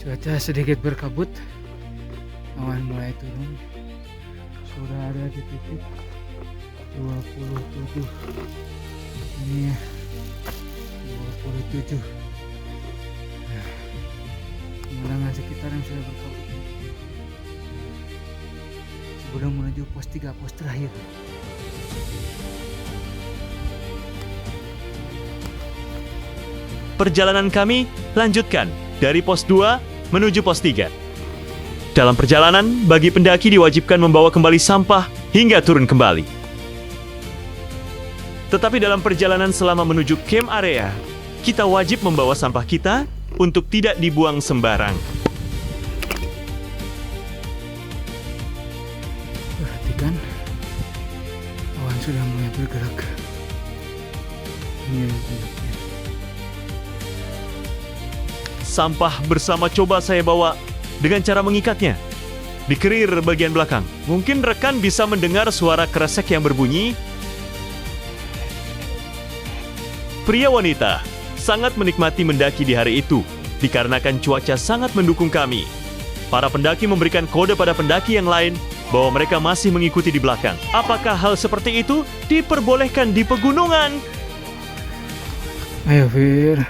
Cuaca sedikit berkabut, awan mulai turun. Sudah ada di titik 27. Ini 27. Nah, pemandangan sekitar yang sudah berkabut. Sebelum menuju pos 3, pos terakhir. Perjalanan kami lanjutkan dari pos 2 menuju pos 3. Dalam perjalanan, bagi pendaki diwajibkan membawa kembali sampah hingga turun kembali. Tetapi dalam perjalanan selama menuju camp area, kita wajib membawa sampah kita untuk tidak dibuang sembarang. Perhatikan, awan sudah mulai bergerak. Ini pendaki. Sampah bersama coba saya bawa dengan cara mengikatnya di kerir bagian belakang. Mungkin rekan bisa mendengar suara kresek yang berbunyi. Pria wanita sangat menikmati mendaki di hari itu dikarenakan cuaca sangat mendukung kami. Para pendaki memberikan kode pada pendaki yang lain bahwa mereka masih mengikuti di belakang. Apakah hal seperti itu diperbolehkan di pegunungan? Ayo Fir,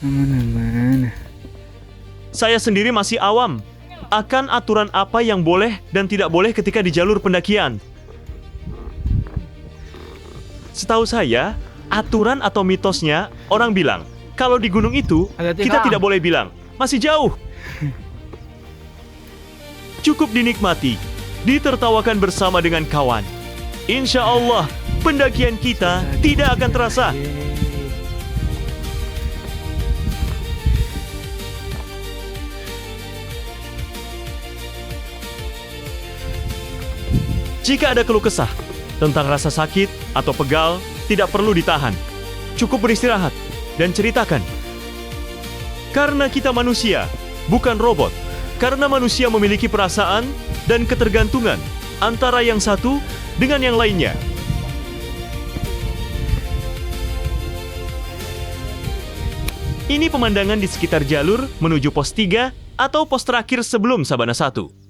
aman-aman. Saya sendiri masih awam akan aturan apa yang boleh dan tidak boleh ketika di jalur pendakian. Setahu saya, aturan atau mitosnya orang bilang, kalau di gunung itu, Hati-hati, kita Kang. tidak boleh bilang, masih jauh. Cukup dinikmati, ditertawakan bersama dengan kawan. Insya Allah, pendakian kita tidak akan terasa. Jika ada keluh kesah tentang rasa sakit atau pegal, tidak perlu ditahan. Cukup beristirahat dan ceritakan. Karena kita manusia, bukan robot. Karena manusia memiliki perasaan dan ketergantungan antara yang satu dengan yang lainnya. Ini pemandangan di sekitar jalur menuju pos 3 atau pos terakhir sebelum Sabana 1.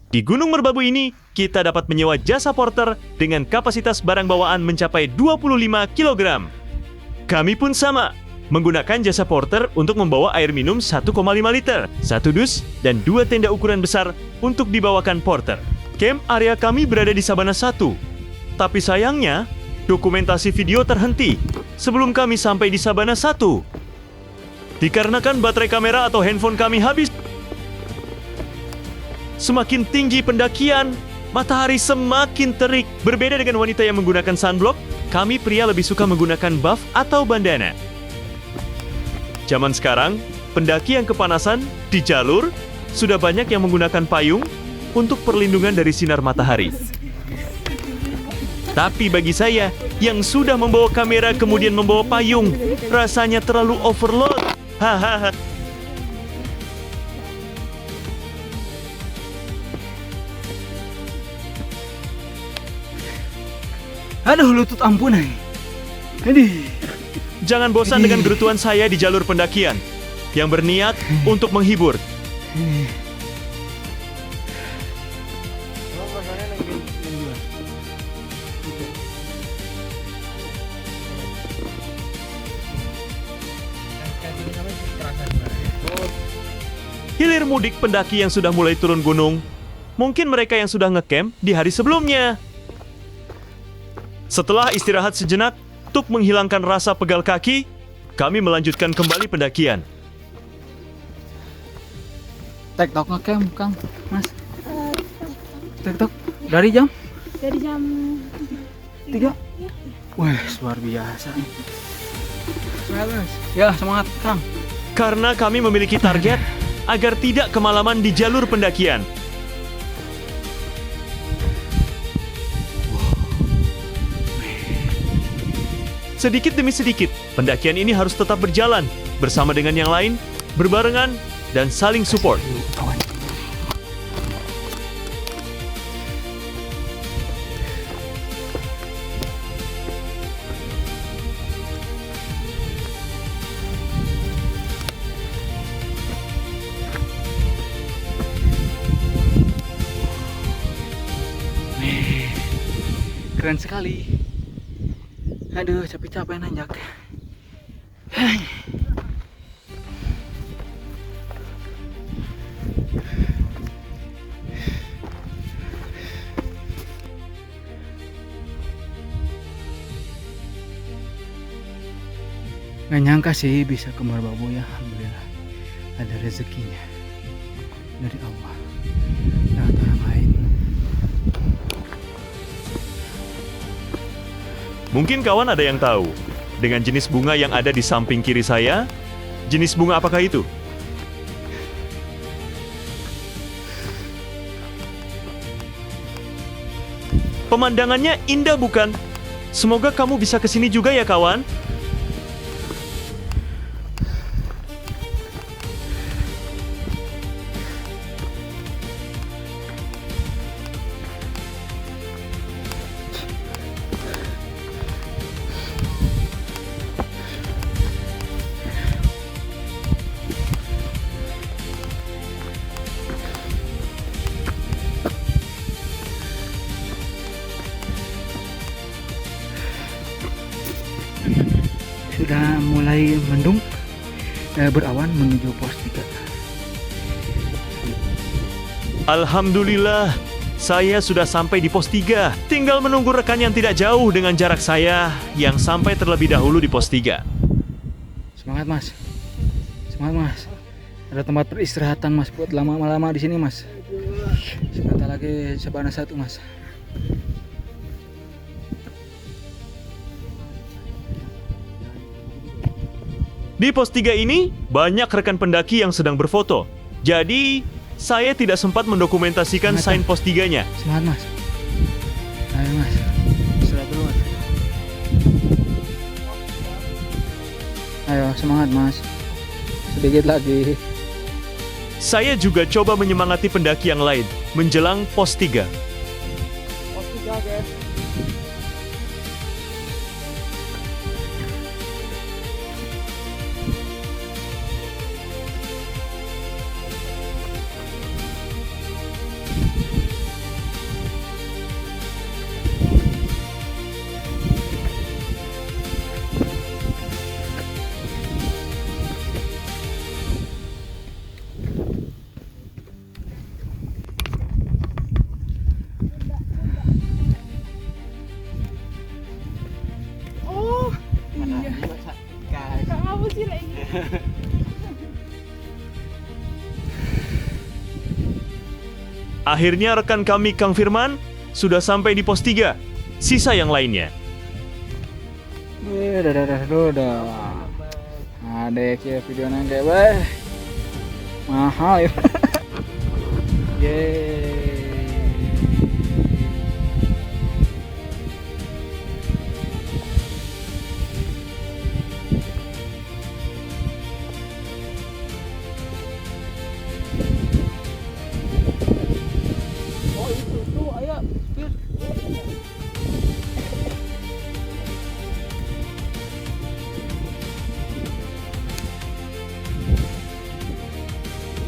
Di Gunung Merbabu ini, kita dapat menyewa jasa porter dengan kapasitas barang bawaan mencapai 25 kg. Kami pun sama, menggunakan jasa porter untuk membawa air minum 1,5 liter, 1 dus, dan 2 tenda ukuran besar untuk dibawakan porter. Camp area kami berada di Sabana 1. Tapi sayangnya, dokumentasi video terhenti sebelum kami sampai di Sabana 1. Dikarenakan baterai kamera atau handphone kami habis. Semakin tinggi pendakian, matahari semakin terik. Berbeda dengan wanita yang menggunakan sunblock, kami pria lebih suka menggunakan buff atau bandana. Zaman sekarang, pendaki yang kepanasan di jalur sudah banyak yang menggunakan payung untuk perlindungan dari sinar matahari. Tapi bagi saya, yang sudah membawa kamera kemudian membawa payung, rasanya terlalu overload. Hahaha. Aduh, lutut ampunai. Aduh. Jangan bosan dengan gerutuan saya di jalur pendakian yang berniat untuk menghibur. Hilir mudik pendaki yang sudah mulai turun gunung. Mungkin mereka yang sudah ngecamp di hari sebelumnya. Setelah istirahat sejenak, untuk menghilangkan rasa pegal kaki, kami melanjutkan kembali pendakian. Tektok ngecamp, Kang, Mas. Tektok dari jam Dari jam 3. Wah, luar biasa. Ya, semangat, Kang. Karena kami memiliki target agar tidak kemalaman di jalur pendakian. Sedikit demi sedikit, pendakian ini harus tetap berjalan bersama dengan yang lain, berbarengan, dan saling support. keren sekali. Aduh, capek-capek nanjak. Nggak nyangka sih bisa ke Merbabu ya, alhamdulillah ada rezekinya dari Allah lewat orang lain. Mungkin kawan ada yang tahu, dengan jenis bunga yang ada di samping kiri saya, jenis bunga apakah itu? Pemandangannya indah bukan? Semoga kamu bisa kesini juga ya kawan. Sudah mulai mendung, berawan menuju pos 3. Alhamdulillah, saya sudah sampai di pos 3. Tinggal menunggu rekan yang tidak jauh dengan jarak saya yang sampai terlebih dahulu di pos 3. Semangat mas, semangat mas. Ada tempat peristirahatan mas buat lama-lama di sini mas. Sebentar lagi Sabana 1 mas. Di pos 3 ini, banyak rekan pendaki yang sedang berfoto. Jadi, saya tidak sempat mendokumentasikan sign pos 3-nya. Semangat mas. Ayo mas, istirahat dulu mas. Ayo semangat mas. Sedikit lagi. Saya juga coba menyemangati pendaki yang lain menjelang pos 3. Pos 3 guys. Akhirnya rekan kami Kang Firman sudah sampai di pos 3. Sisa yang lainnya. Udah. Ada ya video nanti, weh. Mahal ya. Yeay.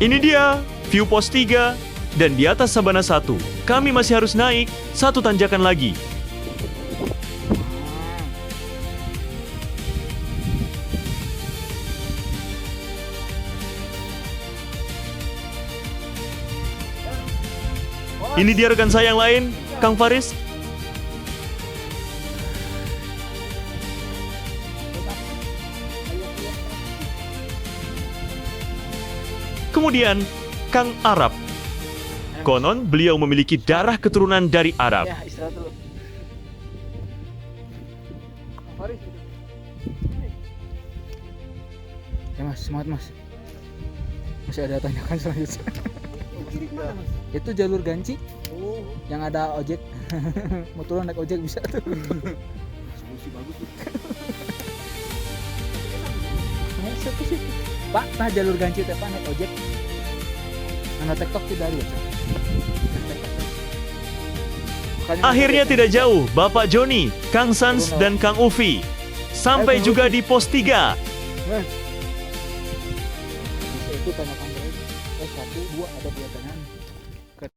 Ini dia, view pos 3, dan di atas Sabana 1, kami masih harus naik satu tanjakan lagi. Ini dia rekan saya yang lain, Kang Faris. Kemudian, Kang Arab. Konon beliau memiliki darah keturunan dari Arab. Ya, istirahat dulu. Ya mas, semangat mas. Masih ada tanyakan selanjutnya. Itu jalur Ganci yang ada ojek. Mau turun naik ojek bisa tuh. Bagus tuh. Pak, nah jalur Ganci teh Pak naik ojek. Anu TikTok tidak ada. Akhirnya tidak jauh, Bapak Joni, Kang Sans, dan Kang Ufi. Sampai juga di pos 3. Itu tanyakan dulu. 1, 2 ada dua tanyakan.